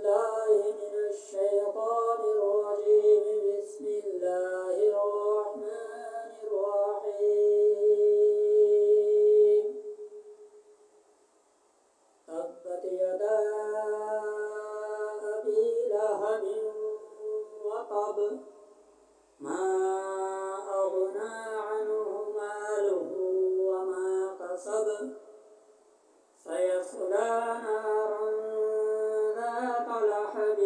بالله من الشيطان الرجيم. بسم الله الرحمن الرحيم. تبت يدا أبي لهب وطب، ما أغنى عنه ماله وما كسب، سيصلى نارا ذات لهب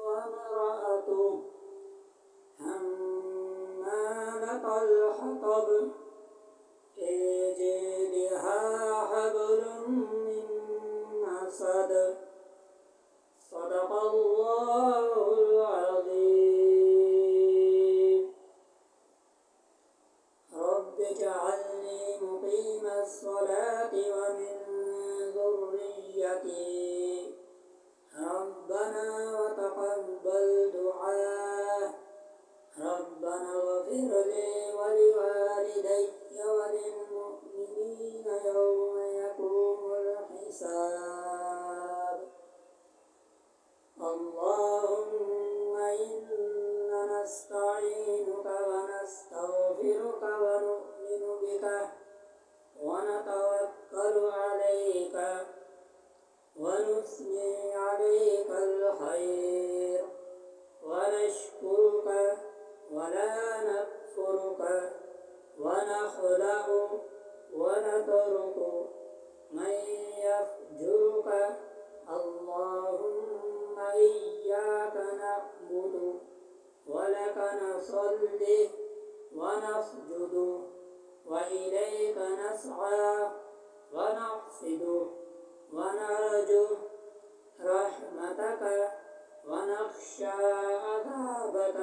وامرأته حمالة الحطب، في جيدها حبل من مسد. صدق الله العظيم. رب اجعلني مقيم الصلاة ومن ذريتي، ربنا وتقبل دعاء. ربنا اغفر لي ولوالدي وللمؤمنين يوم يقوم الحساب. اللهم إنا نستعينك ونستغفرك ونؤمن بك ونتوكل عليك ونثني عليك الخير، ونشكرك ولا نكفرك، ونخلع ونترك من يفجرك. اللهم إياك نعبد ولك نصلي ونسجد وإليك نسعى ونحفد ونرجو رحمتك ونخشى عذابك.